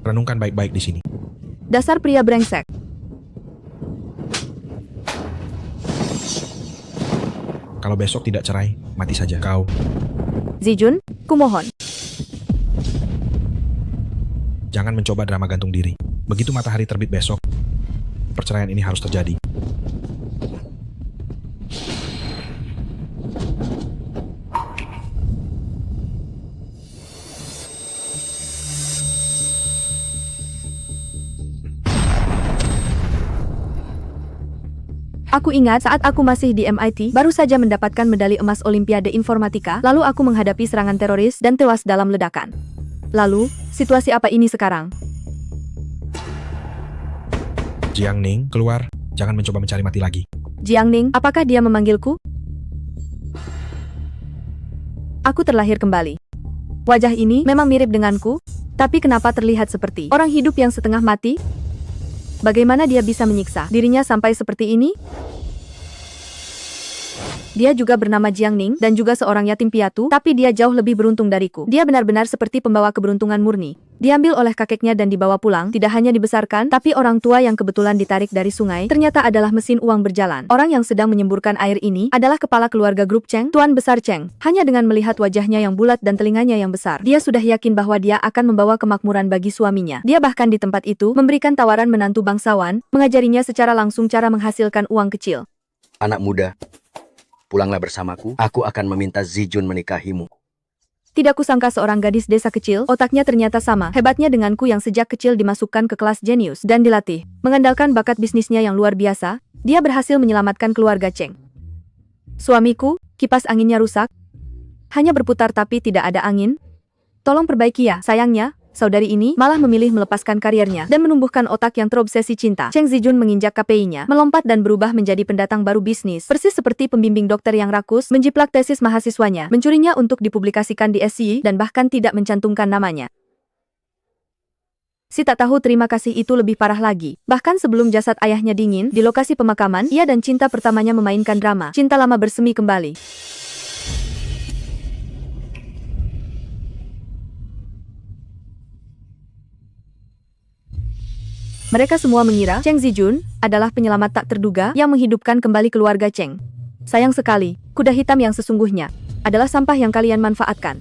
Renungkan baik-baik di sini. Dasar pria brengsek. Kalau besok tidak cerai, mati saja kau. Zijun, kumohon. Jangan mencoba drama gantung diri. Begitu matahari terbit besok, perceraian ini harus terjadi. Aku ingat saat aku masih di MIT, baru saja mendapatkan medali emas Olimpiade Informatika, lalu aku menghadapi serangan teroris dan tewas dalam ledakan. Lalu, situasi apa ini sekarang? Jiang Ning, keluar. Jangan mencoba mencari mati lagi. Jiang Ning, apakah dia memanggilku? Aku terlahir kembali. Wajah ini memang mirip denganku, tapi kenapa terlihat seperti orang hidup yang setengah mati? Bagaimana dia bisa menyiksa dirinya sampai seperti ini? Dia juga bernama Jiang Ning dan juga seorang yatim piatu, tapi dia jauh lebih beruntung dariku. Dia benar-benar seperti pembawa keberuntungan murni. Diambil oleh kakeknya dan dibawa pulang, tidak hanya dibesarkan, tapi orang tua yang kebetulan ditarik dari sungai, ternyata adalah mesin uang berjalan. Orang yang sedang menyemburkan air ini adalah kepala keluarga grup Cheng, Tuan Besar Cheng. Hanya dengan melihat wajahnya yang bulat dan telinganya yang besar, dia sudah yakin bahwa dia akan membawa kemakmuran bagi suaminya. Dia bahkan di tempat itu memberikan tawaran menantu bangsawan, mengajarinya secara langsung cara menghasilkan uang kecil. Anak muda, pulanglah bersamaku. Aku akan meminta Zijun menikahimu. Tidak kusangka seorang gadis desa kecil, otaknya ternyata sama hebatnya denganku yang sejak kecil dimasukkan ke kelas jenius dan dilatih. Mengandalkan bakat bisnisnya yang luar biasa, dia berhasil menyelamatkan keluarga Cheng. Suamiku, kipas anginnya rusak. Hanya berputar tapi tidak ada angin. Tolong perbaiki ya. Sayangnya, saudari ini malah memilih melepaskan kariernya dan menumbuhkan otak yang terobsesi cinta. Cheng Zijun menginjak KPI-nya, melompat dan berubah menjadi pendatang baru bisnis. Persis seperti pembimbing dokter yang rakus, menjiplak tesis mahasiswanya, mencurinya untuk dipublikasikan di SCI, dan bahkan tidak mencantumkan namanya. Si tak tahu terima kasih itu lebih parah lagi. Bahkan sebelum jasad ayahnya dingin, di lokasi pemakaman, ia dan cinta pertamanya memainkan drama. Cinta lama bersemi kembali. Mereka semua mengira Cheng Zijun adalah penyelamat tak terduga yang menghidupkan kembali keluarga Cheng. Sayang sekali, kuda hitam yang sesungguhnya adalah sampah yang kalian manfaatkan.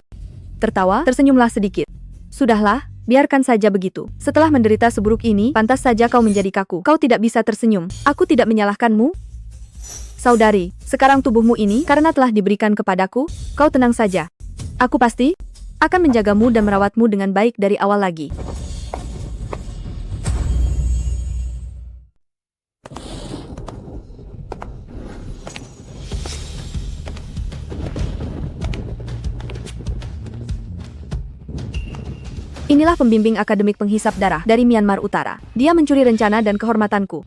Tertawa, tersenyumlah sedikit. Sudahlah, biarkan saja begitu. Setelah menderita seburuk ini, pantas saja kau menjadi kaku. Kau tidak bisa tersenyum. Aku tidak menyalahkanmu. Saudari, sekarang tubuhmu ini karena telah diberikan kepadaku, kau tenang saja. Aku pasti akan menjagamu dan merawatmu dengan baik dari awal lagi. Inilah pembimbing akademik penghisap darah dari Myanmar Utara. Dia mencuri rencana dan kehormatanku.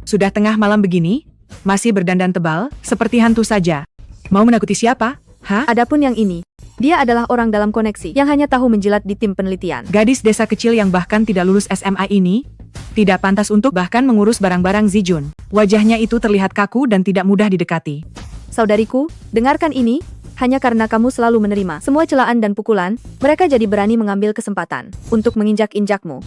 Sudah tengah malam begini, masih berdandan tebal, seperti hantu saja. Mau menakuti siapa? Hah? Adapun yang ini, dia adalah orang dalam koneksi yang hanya tahu menjilat di tim penelitian. Gadis desa kecil yang bahkan tidak lulus SMA ini, tidak pantas untuk bahkan mengurus barang-barang Zijun. Wajahnya itu terlihat kaku dan tidak mudah didekati. Saudariku, dengarkan ini. Hanya karena kamu selalu menerima semua celaan dan pukulan, mereka jadi berani mengambil kesempatan untuk menginjak-injakmu.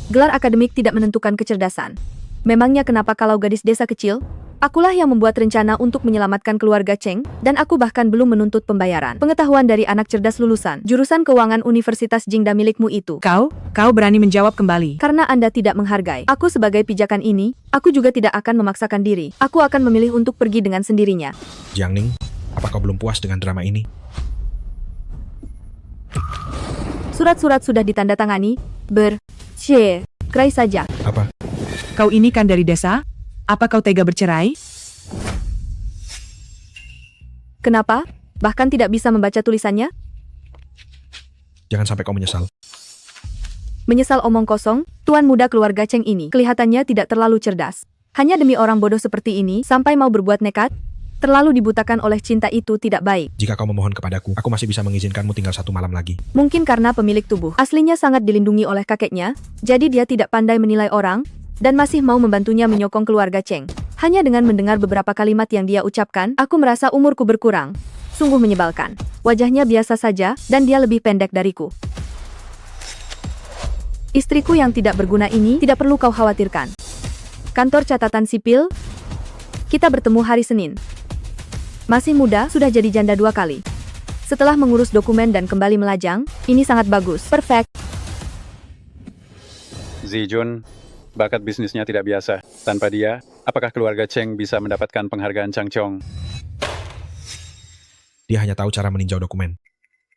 Gelar akademik tidak menentukan kecerdasan. Memangnya kenapa kalau gadis desa kecil? Akulah yang membuat rencana untuk menyelamatkan keluarga Cheng, dan aku bahkan belum menuntut pembayaran pengetahuan dari anak cerdas lulusan jurusan keuangan Universitas Jingda milikmu itu. Kau berani menjawab kembali. Karena Anda tidak menghargai aku sebagai pijakan ini, aku juga tidak akan memaksakan diri. Aku akan memilih untuk pergi dengan sendirinya. Jiang Ning, apa kau belum puas dengan drama ini? Surat-surat sudah ditandatangani. Cerai saja. Apa? Kau ini kan dari desa? Apa kau tega bercerai? Kenapa? Bahkan tidak bisa membaca tulisannya? Jangan sampai kau menyesal. Menyesal omong kosong, tuan muda keluarga Cheng ini kelihatannya tidak terlalu cerdas. Hanya demi orang bodoh seperti ini sampai mau berbuat nekat? Terlalu dibutakan oleh cinta itu tidak baik. Jika kau memohon kepadaku, aku masih bisa mengizinkanmu tinggal 1 malam lagi. Mungkin karena pemilik tubuh aslinya sangat dilindungi oleh kakeknya, jadi dia tidak pandai menilai orang, dan masih mau membantunya menyokong keluarga Cheng. Hanya dengan mendengar beberapa kalimat yang dia ucapkan, aku merasa umurku berkurang. Sungguh menyebalkan. Wajahnya biasa saja, dan dia lebih pendek dariku. Istriku yang tidak berguna ini tidak perlu kau khawatirkan. Kantor catatan sipil, kita bertemu hari Senin. Masih muda, sudah jadi janda 2 kali. Setelah mengurus dokumen dan kembali melajang, ini sangat bagus. Perfect. Zijun, bakat bisnisnya tidak biasa. Tanpa dia, apakah keluarga Cheng bisa mendapatkan penghargaan Changchong? Dia hanya tahu cara meninjau dokumen.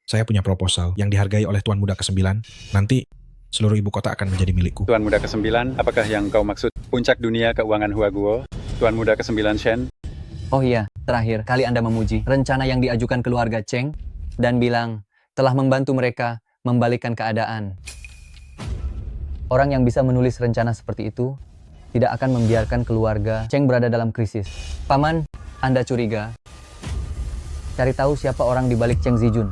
Saya punya proposal yang dihargai oleh Tuan Muda ke-9. Nanti, seluruh ibu kota akan menjadi milikku. Tuan Muda ke-9, apakah yang kau maksud puncak dunia keuangan Huaguo? Tuan Muda ke-9 Shen? Oh iya, terakhir kali Anda memuji rencana yang diajukan keluarga Cheng dan bilang telah membantu mereka membalikkan keadaan. Orang yang bisa menulis rencana seperti itu tidak akan membiarkan keluarga Cheng berada dalam krisis. Paman, Anda curiga. Cari tahu siapa orang di balik Cheng Zijun.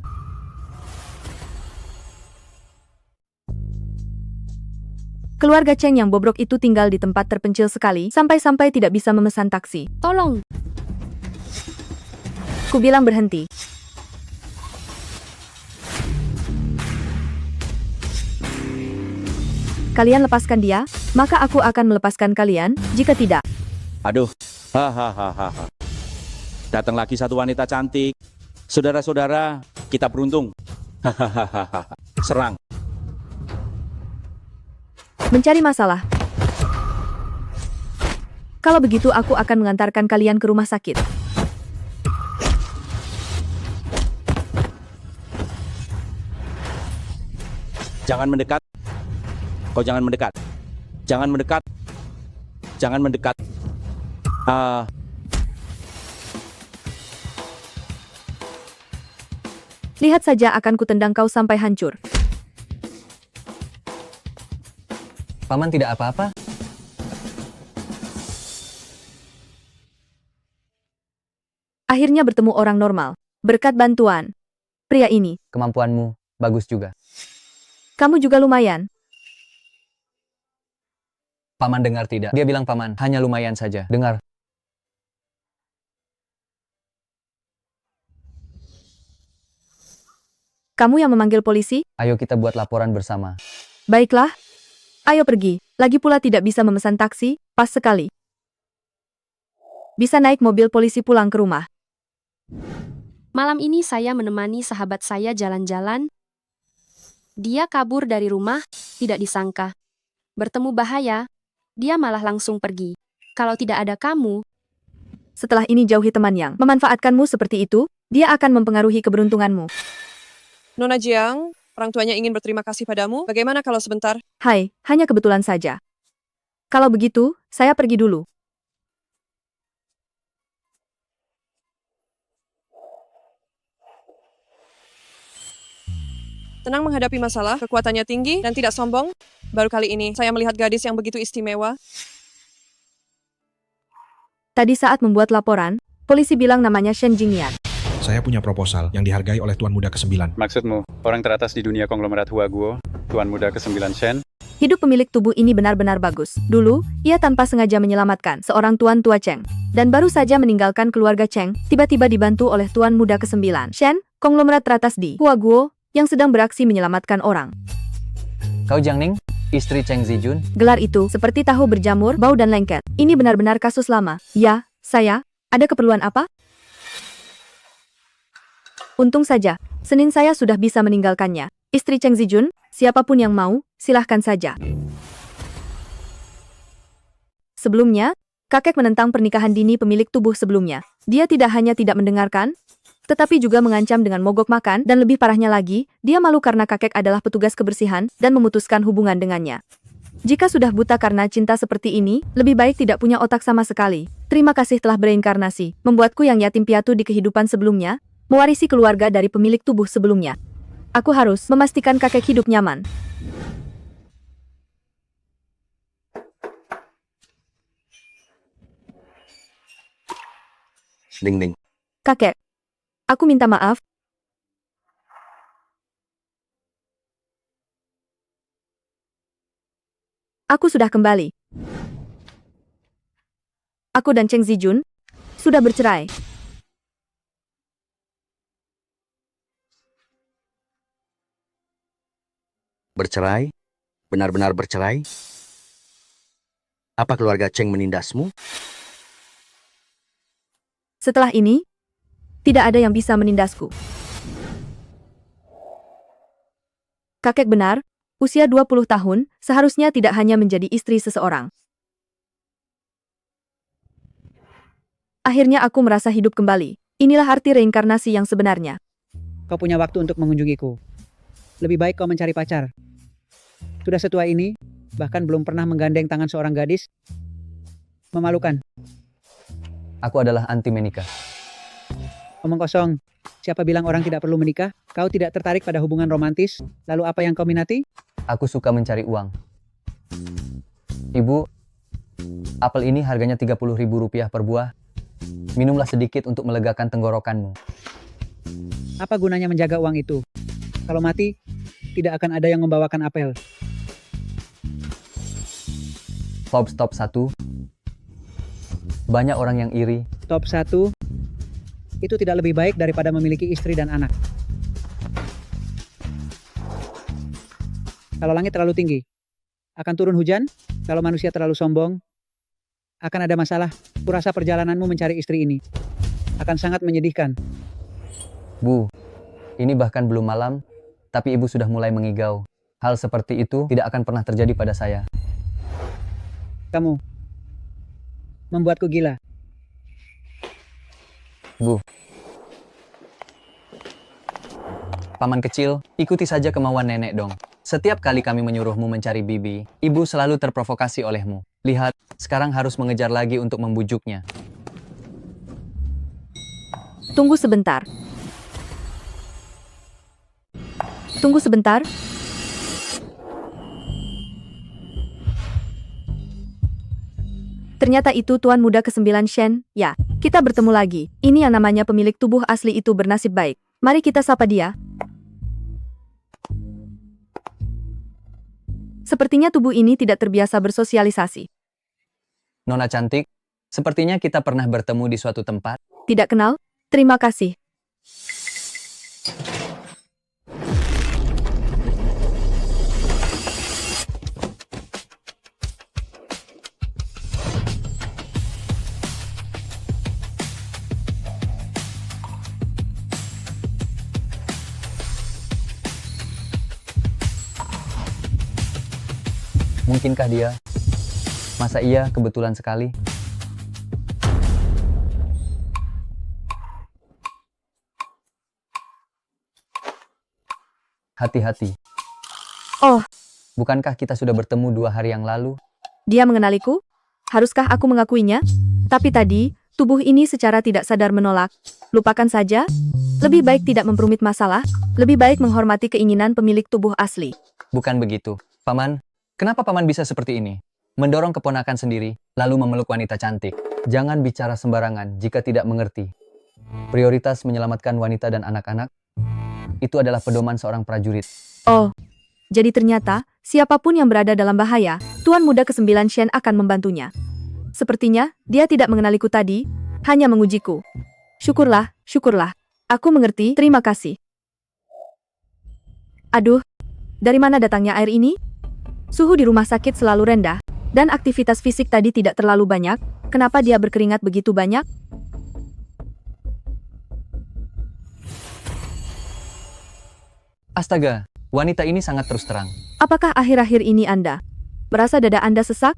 Keluarga Cheng yang bobrok itu tinggal di tempat terpencil sekali, sampai-sampai tidak bisa memesan taksi. Tolong. Ku bilang berhenti. Kalian lepaskan dia, maka aku akan melepaskan kalian, jika tidak. Aduh, hahaha. Datang lagi satu wanita cantik. Saudara-saudara, kita beruntung. Hahaha. Serang. Mencari masalah. Kalau begitu aku akan mengantarkan kalian ke rumah sakit. Jangan mendekat. Kau jangan mendekat. Jangan mendekat. Jangan mendekat. Lihat saja akan kutendang kau sampai hancur. Paman tidak apa-apa? Akhirnya bertemu orang normal. Berkat bantuan pria ini. Kemampuanmu bagus juga. Kamu juga lumayan. Paman dengar tidak? Dia bilang paman hanya lumayan saja. Dengar. Kamu yang memanggil polisi? Ayo kita buat laporan bersama. Baiklah. Ayo pergi. Lagi pula tidak bisa memesan taksi, pas sekali. Bisa naik mobil polisi pulang ke rumah. Malam ini saya menemani sahabat saya jalan-jalan. Dia kabur dari rumah, tidak disangka. Bertemu bahaya, dia malah langsung pergi. Kalau tidak ada kamu, Setelah ini jauhi teman yang memanfaatkanmu seperti itu, dia akan mempengaruhi keberuntunganmu. Nona Jiang, orang tuanya ingin berterima kasih padamu. Bagaimana kalau sebentar? Hai, hanya kebetulan saja. Kalau begitu, saya pergi dulu. Tenang menghadapi masalah, kekuatannya tinggi dan tidak sombong. Baru kali ini, saya melihat gadis yang begitu istimewa. Tadi saat membuat laporan, polisi bilang namanya Shen Jingyan. Saya punya proposal yang dihargai oleh Tuan Muda ke-9. Maksudmu, orang teratas di dunia konglomerat Huaguo, Tuan Muda ke-9 Shen? Hidup pemilik tubuh ini benar-benar bagus. Dulu, ia tanpa sengaja menyelamatkan seorang tuan tua Cheng. Dan baru saja meninggalkan keluarga Cheng, tiba-tiba dibantu oleh Tuan Muda ke-9 Shen, konglomerat teratas di Huaguo, yang sedang beraksi menyelamatkan orang. Kau Jiang Ning, istri Cheng Zijun? Gelar itu seperti tahu berjamur, bau dan lengket. Ini benar-benar kasus lama. Ya, saya. Ada keperluan apa? Untung saja, Senin saya sudah bisa meninggalkannya. Istri Cheng Zijun, siapapun yang mau, silahkan saja. Sebelumnya, kakek menentang pernikahan dini pemilik tubuh sebelumnya. Dia tidak hanya tidak mendengarkan, tetapi juga mengancam dengan mogok makan, dan lebih parahnya lagi, dia malu karena kakek adalah petugas kebersihan dan memutuskan hubungan dengannya. Jika sudah buta karena cinta seperti ini, lebih baik tidak punya otak sama sekali. Terima kasih telah bereinkarnasi, membuatku yang yatim piatu di kehidupan sebelumnya, mewarisi keluarga dari pemilik tubuh sebelumnya. Aku harus memastikan kakek hidup nyaman. Ding ding. Kakek, aku minta maaf. Aku sudah kembali. Aku dan Cheng Zijun sudah bercerai. Bercerai? benar-benar bercerai? Apa keluarga Cheng menindasmu? Setelah ini, tidak ada yang bisa menindasku. Kakek benar, usia 20 tahun, seharusnya tidak hanya menjadi istri seseorang. Akhirnya aku merasa hidup kembali. Inilah arti reinkarnasi yang sebenarnya. Kau punya waktu untuk mengunjungiku. Lebih baik kau mencari pacar. Sudah setua ini, bahkan belum pernah menggandeng tangan seorang gadis. Memalukan. Aku adalah anti menikah. Omong kosong. Siapa bilang orang tidak perlu menikah? Kau tidak tertarik pada hubungan romantis? Lalu apa yang kau minati? Aku suka mencari uang. Ibu, apel ini harganya Rp30.000 per buah. Minumlah sedikit untuk melegakan tenggorokanmu. Apa gunanya menjaga uang itu? Kalau mati, tidak akan ada yang membawakan apel. Forbes Top 1. Banyak orang yang iri. Top 1. Itu tidak lebih baik daripada memiliki istri dan anak. Kalau langit terlalu tinggi, akan turun hujan. Kalau manusia terlalu sombong, akan ada masalah. Kurasa perjalananmu mencari istri ini akan sangat menyedihkan. Bu, ini bahkan belum malam, tapi ibu sudah mulai mengigau. Hal seperti itu tidak akan pernah terjadi pada saya. Kamu membuatku gila. Bu. Paman kecil, ikuti saja kemauan nenek dong. Setiap kali kami menyuruhmu mencari bibi, ibu selalu terprovokasi olehmu. Lihat, sekarang harus mengejar lagi untuk membujuknya. Tunggu sebentar. Tunggu sebentar. Ternyata itu Tuan Muda ke-9 Shen. Ya, kita bertemu lagi. Ini yang namanya pemilik tubuh asli itu bernasib baik. Mari kita sapa dia. Sepertinya tubuh ini tidak terbiasa bersosialisasi. Nona cantik, sepertinya kita pernah bertemu di suatu tempat. Tidak kenal? Terima kasih. Mungkinkah dia? Masa iya kebetulan sekali? Hati-hati. Oh, Bukankah kita sudah bertemu 2 hari yang lalu? dia mengenaliku? Haruskah aku mengakuinya? Tapi tadi, tubuh ini secara tidak sadar menolak. Lupakan saja. Lebih baik tidak memperumit masalah. Lebih baik menghormati keinginan pemilik tubuh asli. Bukan begitu. Paman, kenapa paman bisa seperti ini? Mendorong keponakan sendiri, lalu memeluk wanita cantik. Jangan bicara sembarangan jika tidak mengerti. Prioritas menyelamatkan wanita dan anak-anak, itu adalah pedoman seorang prajurit. Oh, jadi ternyata, siapapun yang berada dalam bahaya, Tuan Muda ke-9 Shen akan membantunya. Sepertinya, dia tidak mengenaliku tadi, hanya mengujiku. Syukurlah, syukurlah. Aku mengerti, terima kasih. Aduh, dari mana datangnya air ini? Suhu di rumah sakit selalu rendah, dan aktivitas fisik tadi tidak terlalu banyak. Kenapa dia berkeringat begitu banyak? Astaga, wanita ini sangat terus terang. Apakah akhir-akhir ini Anda merasa dada Anda sesak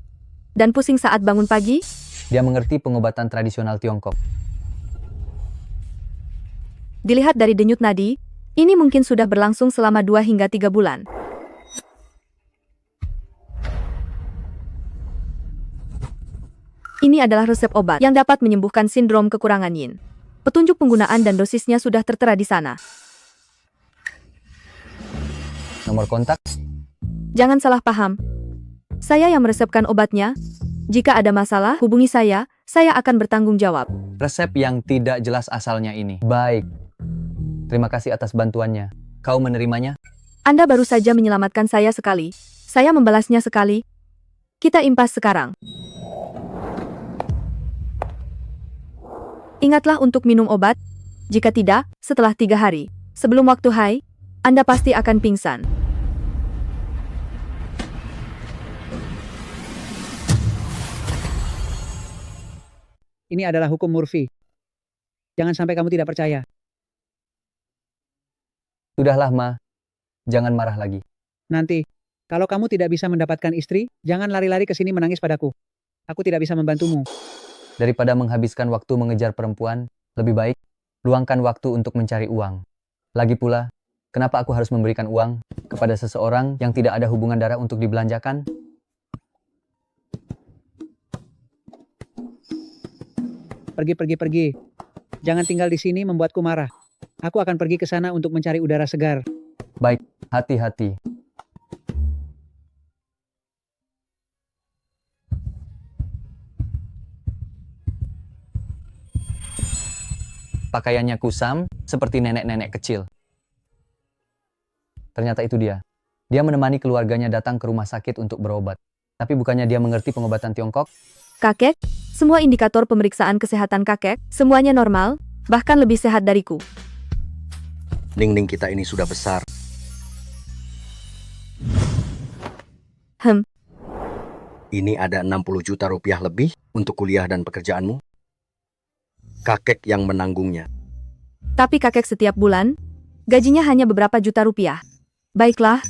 dan pusing saat bangun pagi? Dia mengerti pengobatan tradisional Tiongkok. Dilihat dari denyut nadi, ini mungkin sudah berlangsung selama 2 hingga 3 bulan. Ini adalah resep obat yang dapat menyembuhkan sindrom kekurangan yin. Petunjuk penggunaan dan dosisnya sudah tertera di sana. Nomor kontak? Jangan salah paham. Saya yang meresepkan obatnya. Jika ada masalah, hubungi saya akan bertanggung jawab. Resep yang tidak jelas asalnya ini. Baik. Terima kasih atas bantuannya. Kau menerimanya? Anda baru saja menyelamatkan saya sekali. Saya membalasnya sekali. Kita impas sekarang. Ingatlah untuk minum obat. Jika tidak, setelah 3 hari, sebelum waktu Hai, Anda pasti akan pingsan. Ini adalah hukum Murphy. Jangan sampai kamu tidak percaya. Sudahlah, Ma. Jangan marah lagi. Nanti, kalau kamu tidak bisa mendapatkan istri, jangan lari-lari ke sini menangis padaku. Aku tidak bisa membantumu. Daripada menghabiskan waktu mengejar perempuan, lebih baik luangkan waktu untuk mencari uang. Lagi pula, kenapa aku harus memberikan uang kepada seseorang yang tidak ada hubungan darah untuk dibelanjakan? Pergi. Jangan tinggal di sini membuatku marah. Aku akan pergi ke sana untuk mencari udara segar. Baik, hati-hati. Pakaiannya kusam, seperti nenek-nenek kecil. Ternyata itu dia. Dia menemani keluarganya datang ke rumah sakit untuk berobat. Tapi bukannya dia mengerti pengobatan Tiongkok? Kakek, semua indikator pemeriksaan kesehatan kakek, semuanya normal, bahkan lebih sehat dariku. Ning-ning kita ini sudah besar. Ini ada 60 juta rupiah lebih untuk kuliah dan pekerjaanmu. Kakek yang menanggungnya. Tapi kakek setiap bulan, gajinya hanya beberapa juta rupiah. Baiklah,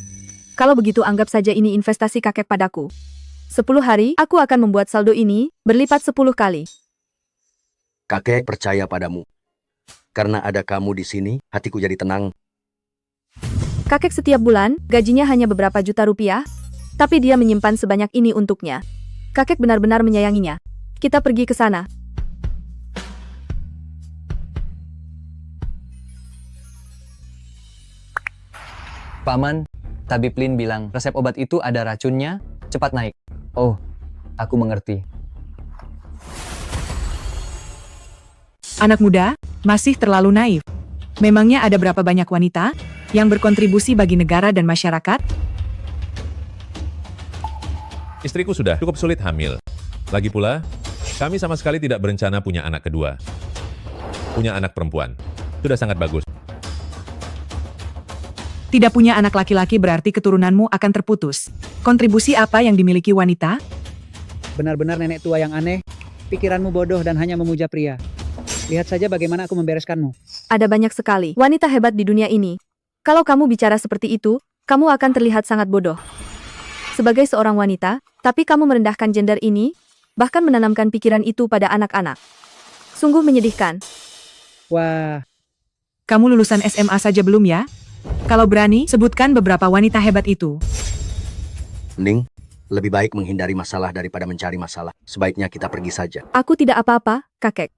kalau begitu anggap saja ini investasi kakek padaku. 10 hari, aku akan membuat saldo ini berlipat 10 kali. Kakek percaya padamu. Karena ada kamu di sini, hatiku jadi tenang. Kakek setiap bulan, gajinya hanya beberapa juta rupiah, tapi dia menyimpan sebanyak ini untuknya. Kakek benar-benar menyayanginya. Kita pergi ke sana. Paman, Tabib Lin bilang resep obat itu ada racunnya, cepat naik. Oh, aku mengerti. Anak muda, masih terlalu naif. Memangnya ada berapa banyak wanita yang berkontribusi bagi negara dan masyarakat? Istriku sudah cukup sulit hamil. Lagi pula, kami sama sekali tidak berencana punya anak kedua. Punya anak perempuan. Sudah sangat bagus. Tidak punya anak laki-laki berarti keturunanmu akan terputus. Kontribusi apa yang dimiliki wanita? Benar-benar nenek tua yang aneh. Pikiranmu bodoh dan hanya memuja pria. Lihat saja bagaimana aku membereskanmu. Ada banyak sekali wanita hebat di dunia ini. Kalau kamu bicara seperti itu, kamu akan terlihat sangat bodoh. Sebagai seorang wanita, tapi kamu merendahkan gender ini, bahkan menanamkan pikiran itu pada anak-anak. Sungguh menyedihkan. Wah, Kamu lulusan SMA saja belum ya? Kalau berani, sebutkan beberapa wanita hebat itu. Ning, lebih baik menghindari masalah daripada mencari masalah. Sebaiknya kita pergi saja. Aku tidak apa-apa, kakek.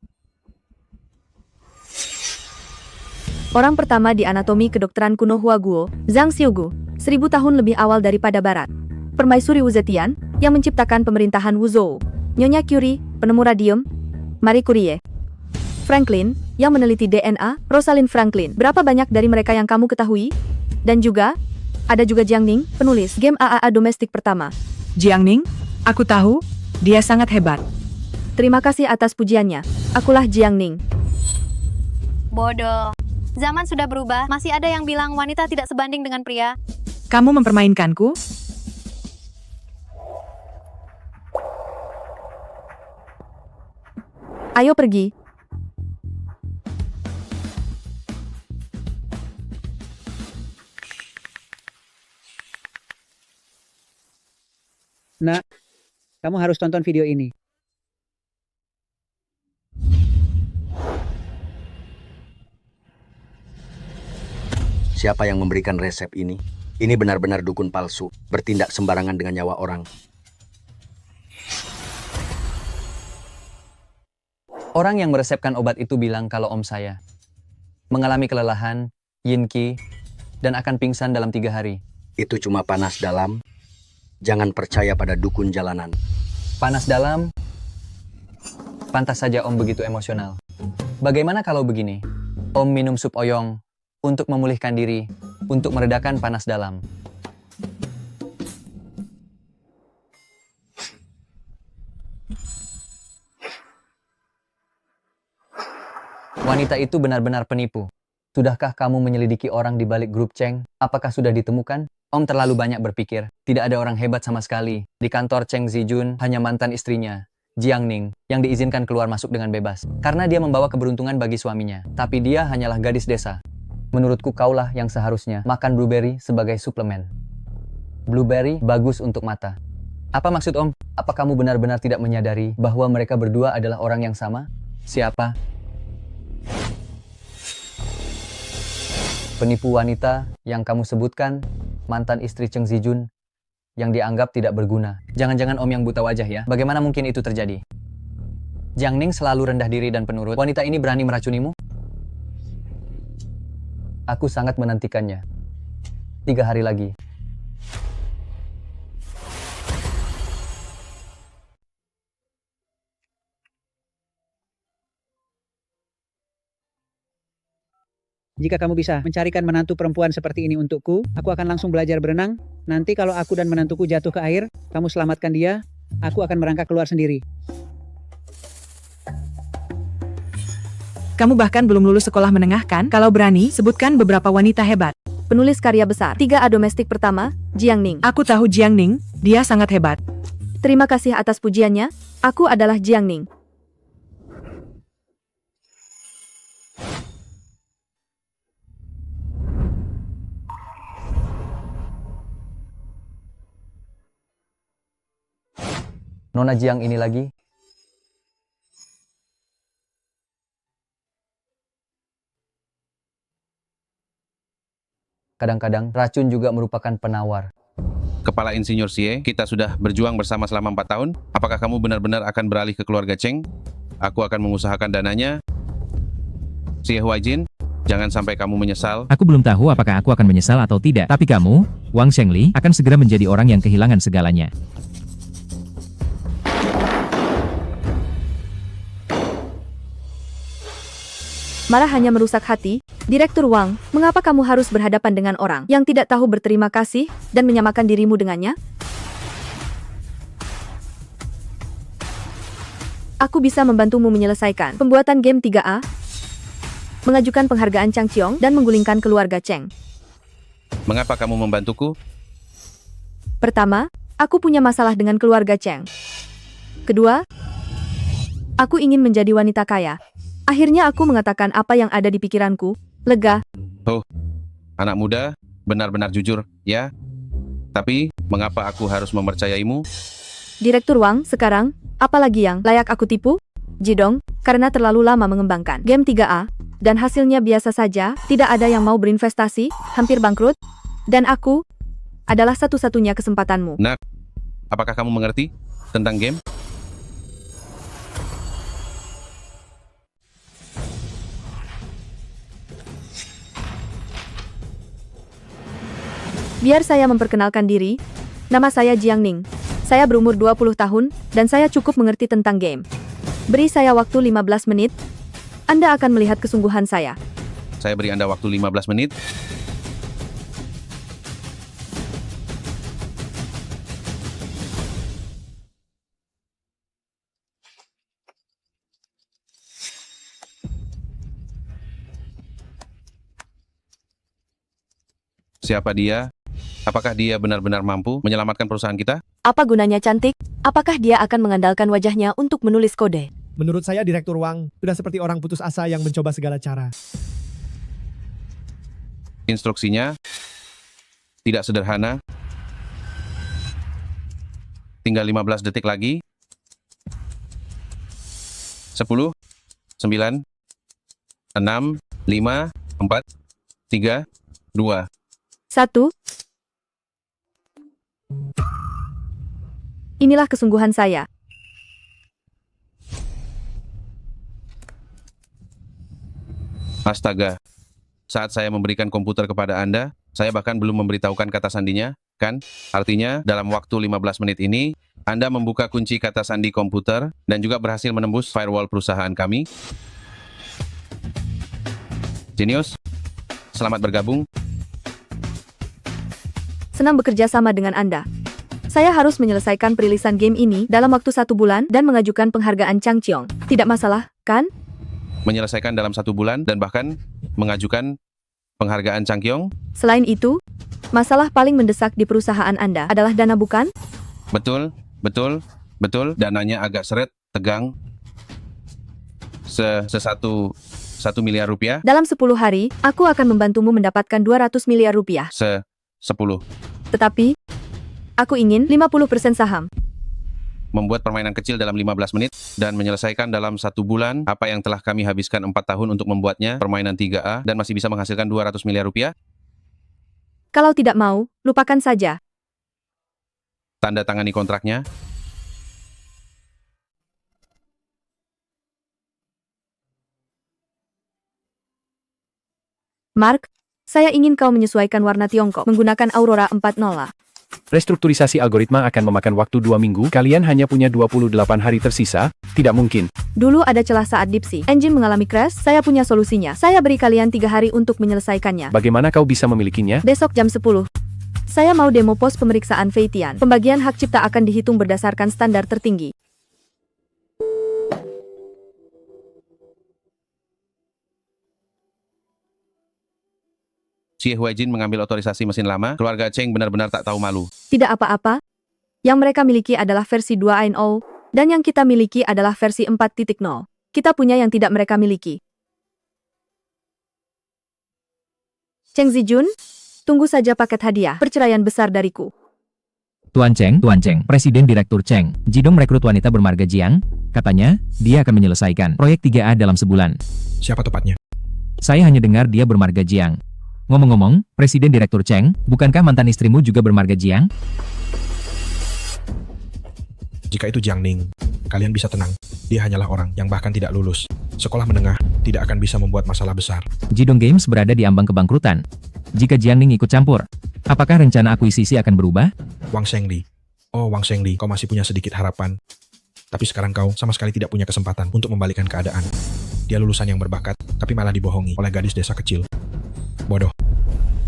Orang pertama di anatomi kedokteran kuno Huaguo, Zhang Xiugu, 1000 tahun lebih awal daripada Barat. Permaisuri Wu Zetian, yang menciptakan pemerintahan Wuzhou. Nyonya Curie, penemu radium. Marie Curie. Franklin, yang meneliti DNA, Rosalind Franklin. Berapa banyak dari mereka yang kamu ketahui? Dan juga, ada juga Jiang Ning, penulis game AAA domestik pertama. Jiang Ning, aku tahu, dia sangat hebat. Terima kasih atas pujiannya. Akulah Jiang Ning. Bodoh. Zaman sudah berubah, masih ada yang bilang wanita tidak sebanding dengan pria. Kamu mempermainkanku? Ayo pergi. Nak, kamu harus tonton video ini. Siapa yang memberikan resep ini? Ini benar-benar dukun palsu, bertindak sembarangan dengan nyawa orang. Orang yang meresepkan obat itu bilang kalau om saya mengalami kelelahan, yin qi, dan akan pingsan dalam 3 hari. Itu cuma panas dalam. Jangan percaya pada dukun jalanan. Panas dalam, pantas saja om begitu emosional. Bagaimana kalau begini? Om minum sup oyong untuk memulihkan diri, untuk meredakan panas dalam. Wanita itu benar-benar penipu. Sudahkah kamu menyelidiki orang di balik grup Cheng? Apakah sudah ditemukan? Om terlalu banyak berpikir. Tidak ada orang hebat sama sekali. Di kantor Cheng Zijun hanya mantan istrinya Jiang Ning, yang diizinkan keluar masuk dengan bebas. Karena dia membawa keberuntungan bagi suaminya. Tapi dia hanyalah gadis desa. Menurutku kaulah yang seharusnya makan blueberry sebagai suplemen. Blueberry bagus untuk mata. Apa maksud Om? Apa kamu benar-benar tidak menyadari bahwa mereka berdua adalah orang yang sama? Siapa? Penipu wanita yang kamu sebutkan, mantan istri Cheng Zijun, yang dianggap tidak berguna. Jangan-jangan Om yang buta wajah ya? Bagaimana mungkin itu terjadi? Jiang Ning selalu rendah diri dan penurut. Wanita ini berani meracunimu? Aku sangat menantikannya. 3 hari lagi. Jika kamu bisa mencarikan menantu perempuan seperti ini untukku, aku akan langsung belajar berenang. Nanti kalau aku dan menantuku jatuh ke air, kamu selamatkan dia, aku akan merangkak keluar sendiri. Kamu bahkan belum lulus sekolah menengah kan? Kalau berani, sebutkan beberapa wanita hebat. Penulis karya besar 3A domestik pertama, Jiang Ning. Aku tahu Jiang Ning, dia sangat hebat. Terima kasih atas pujiannya, aku adalah Jiang Ning. Nona Jiang ini lagi. Kadang-kadang racun juga merupakan penawar. Kepala Insinyur Xie, kita sudah berjuang bersama selama 4 tahun. Apakah kamu benar-benar akan beralih ke keluarga Cheng? Aku akan mengusahakan dananya. Xie Huaijin, jangan sampai kamu menyesal. Aku belum tahu apakah aku akan menyesal atau tidak. Tapi kamu, Wang Shengli, akan segera menjadi orang yang kehilangan segalanya. Marah hanya merusak hati. Direktur Wang, mengapa kamu harus berhadapan dengan orang yang tidak tahu berterima kasih dan menyamakan dirimu dengannya? Aku bisa membantumu menyelesaikan pembuatan game 3A, mengajukan penghargaan Chang Qiong, dan menggulingkan keluarga Cheng. Mengapa kamu membantuku? Pertama, aku punya masalah dengan keluarga Cheng. Kedua, aku ingin menjadi wanita kaya. Akhirnya aku mengatakan apa yang ada di pikiranku, lega. Oh, anak muda, benar-benar jujur, ya? Tapi, mengapa aku harus mempercayaimu? Direktur Wang, sekarang, apa lagi yang layak aku tipu? Jidong, karena terlalu lama mengembangkan game 3A, dan hasilnya biasa saja, tidak ada yang mau berinvestasi, hampir bangkrut, dan aku adalah satu-satunya kesempatanmu. Nak, apakah kamu mengerti tentang game? Biar saya memperkenalkan diri, nama saya Jiang Ning. Saya berumur 20 tahun, dan saya cukup mengerti tentang game. Beri saya waktu 15 menit, Anda akan melihat kesungguhan saya. Saya beri Anda waktu 15 menit. Siapa dia? Apakah dia benar-benar mampu menyelamatkan perusahaan kita? Apa gunanya cantik? Apakah dia akan mengandalkan wajahnya untuk menulis kode? Menurut saya Direktur Wang sudah seperti orang putus asa yang mencoba segala cara. Instruksinya tidak sederhana. Tinggal 15 detik lagi. 10, 9, 6, 5, 4, 3, 2. 1. Inilah kesungguhan saya. Astaga. Saat saya memberikan komputer kepada Anda, saya bahkan belum memberitahukan kata sandinya, kan? Artinya, dalam waktu 15 menit ini, Anda membuka kunci kata sandi komputer dan juga berhasil menembus firewall perusahaan kami. Genius, selamat bergabung. Senang bekerja sama dengan Anda. Saya harus menyelesaikan perilisan game ini dalam waktu 1 bulan dan mengajukan penghargaan Chang Qiong. Tidak masalah, kan? Menyelesaikan dalam 1 bulan dan bahkan mengajukan penghargaan Chang Qiong? Selain itu, masalah paling mendesak di perusahaan Anda adalah dana bukan? Betul, betul, betul. Dananya agak seret, tegang. Satu miliar rupiah. Dalam 10 hari, aku akan membantumu mendapatkan 200 miliar rupiah. 10. Tetapi, aku ingin 50% saham. Membuat permainan kecil dalam 15 menit dan menyelesaikan dalam 1 bulan apa yang telah kami habiskan 4 tahun untuk membuatnya, permainan 3A, dan masih bisa menghasilkan 200 miliar rupiah. Kalau tidak mau, lupakan saja. Tanda tangani kontraknya. Mark, saya ingin kau menyesuaikan warna Tiongkok menggunakan Aurora 4.0. Restrukturisasi algoritma akan memakan waktu 2 minggu, kalian hanya punya 28 hari tersisa, tidak mungkin. Dulu ada celah saat DeepSeek Engine mengalami crash, saya punya solusinya. Saya beri kalian 3 hari untuk menyelesaikannya. Bagaimana kau bisa memilikinya? Besok jam 10. Saya mau demo pos pemeriksaan Feitian. Pembagian hak cipta akan dihitung berdasarkan standar tertinggi. Xie Huijin mengambil otorisasi mesin lama, keluarga Cheng benar-benar tak tahu malu. Tidak apa-apa. Yang mereka miliki adalah versi 2.0, dan yang kita miliki adalah versi 4.0. Kita punya yang tidak mereka miliki. Cheng Zijun, tunggu saja paket hadiah perceraian besar dariku. Tuan Cheng, Presiden Direktur Cheng, Jidong merekrut wanita bermarga Jiang. Katanya, dia akan menyelesaikan proyek 3A dalam sebulan. Siapa tepatnya? Saya hanya dengar dia bermarga Jiang. Ngomong-ngomong, Presiden Direktur Cheng, bukankah mantan istrimu juga bermarga Jiang? Jika itu Jiang Ning, kalian bisa tenang. Dia hanyalah orang yang bahkan tidak lulus sekolah menengah, tidak akan bisa membuat masalah besar. Jidong Games berada di ambang kebangkrutan. Jika Jiang Ning ikut campur, apakah rencana akuisisi akan berubah? Wang Shengli. Oh, Wang Shengli, kau masih punya sedikit harapan. Tapi sekarang kau sama sekali tidak punya kesempatan untuk membalikan keadaan. Dia lulusan yang berbakat, tapi malah dibohongi oleh gadis desa kecil. Bodoh.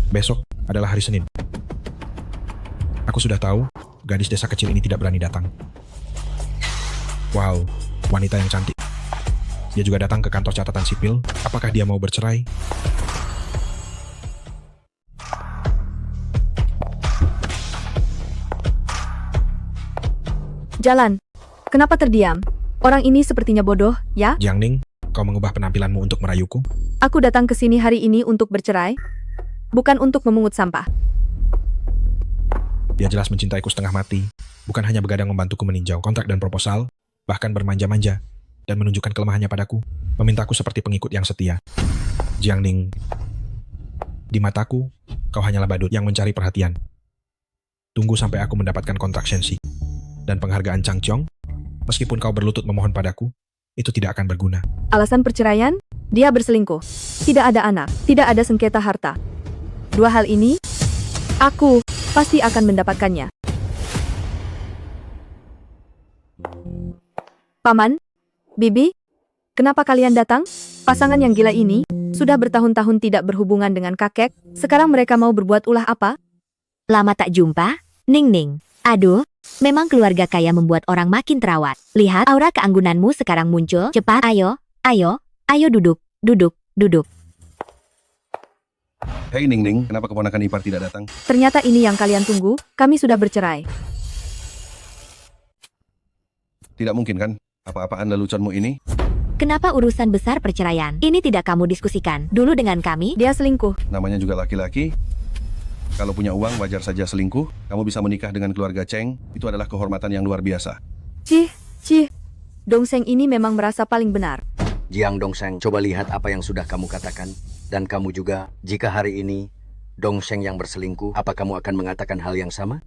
Besok adalah hari Senin. Aku sudah tahu, gadis desa kecil ini tidak berani datang. Wow, wanita yang cantik. Dia juga datang ke kantor catatan sipil. Apakah dia mau bercerai? Jalan. Kenapa terdiam? Orang ini sepertinya bodoh, ya? Jiang Ning, kau mengubah penampilanmu untuk merayuku? Aku datang ke sini hari ini untuk bercerai, bukan untuk memungut sampah. Dia jelas mencintaiku setengah mati, bukan hanya begadang membantuku meninjau kontrak dan proposal, bahkan bermanja-manja, dan menunjukkan kelemahannya padaku, memintaku seperti pengikut yang setia. Jiang Ning, di mataku, kau hanyalah badut yang mencari perhatian. Tunggu sampai aku mendapatkan kontrak Shenxi dan penghargaan Changqiong. Meskipun kau berlutut memohon padaku, itu tidak akan berguna. Alasan perceraian? Dia berselingkuh. Tidak ada anak, tidak ada sengketa harta. 2 hal ini, aku pasti akan mendapatkannya. Paman, Bibi, kenapa kalian datang? Pasangan yang gila ini sudah bertahun-tahun tidak berhubungan dengan kakek. Sekarang mereka mau berbuat ulah apa? Lama tak jumpa, Ning Ning. Aduh, memang keluarga kaya membuat orang makin terawat. Lihat, aura keanggunanmu sekarang muncul. Cepat, ayo duduk. Hei Ning Ning, kenapa keponakan ipar tidak datang? Ternyata ini yang kalian tunggu, kami sudah bercerai. Tidak mungkin kan? Apa-apaan leluconmu ini? Kenapa urusan besar perceraian? Ini tidak kamu diskusikan dulu dengan kami? Dia selingkuh. Namanya juga laki-laki. Kalau punya uang, wajar saja selingkuh. Kamu bisa menikah dengan keluarga Cheng. Itu adalah kehormatan yang luar biasa. Cih. Dongseng ini memang merasa paling benar. Jiang Dongseng, coba lihat apa yang sudah kamu katakan. Dan kamu juga, jika hari ini Dongseng yang berselingkuh, apa kamu akan mengatakan hal yang sama?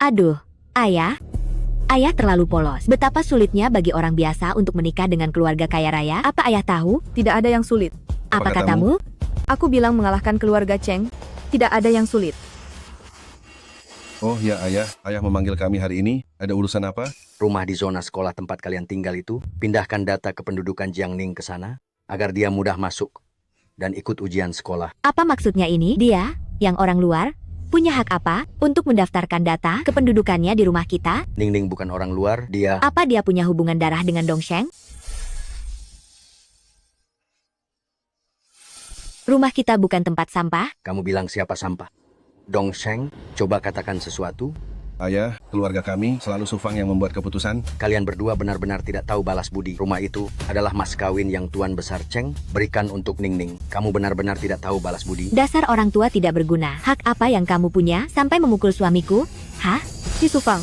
Aduh, ayah terlalu polos. Betapa sulitnya bagi orang biasa untuk menikah dengan keluarga kaya raya. Apa ayah tahu? Tidak ada yang sulit. Apa katamu? Aku bilang mengalahkan keluarga Cheng. Tidak ada yang sulit. Oh ya ayah memanggil kami hari ini. Ada urusan apa? Rumah di zona sekolah tempat kalian tinggal itu, pindahkan data kependudukan Jiang Ning ke sana, agar dia mudah masuk dan ikut ujian sekolah. Apa maksudnya ini? Dia, yang orang luar, punya hak apa untuk mendaftarkan data kependudukannya di rumah kita? Ning Ning bukan orang luar, dia... Apa dia punya hubungan darah dengan Dongseng? Rumah kita bukan tempat sampah. Kamu bilang siapa sampah? Dongseng, coba katakan sesuatu. Ayah, keluarga kami selalu Sufang yang membuat keputusan. Kalian berdua benar-benar tidak tahu balas budi. Rumah itu adalah mas kawin yang Tuan Besar Cheng berikan untuk Ning Ning. Kamu benar-benar tidak tahu balas budi. Dasar orang tua tidak berguna. Hak apa yang kamu punya sampai memukul suamiku? Hah? Si Sufang,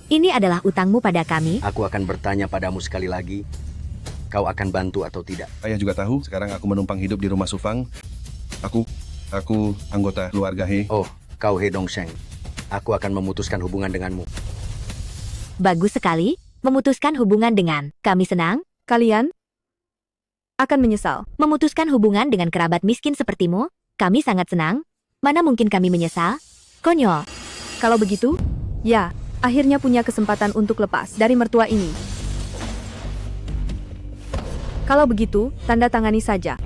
Ini adalah utangmu pada kami. Aku akan bertanya padamu sekali lagi. Kau akan bantu atau tidak? Ayah juga tahu, sekarang aku menumpang hidup di rumah Sufang. Aku anggota keluarga He. Oh, kau He Dongsheng. Aku akan memutuskan hubungan denganmu. Bagus sekali, memutuskan hubungan dengan kami senang. kalian akan menyesal. Memutuskan hubungan dengan kerabat miskin sepertimu, kami sangat senang. Mana mungkin kami menyesal? Konyol. Kalau begitu, ya, akhirnya punya kesempatan untuk lepas dari mertua ini. Kalau begitu, tanda tangani saja.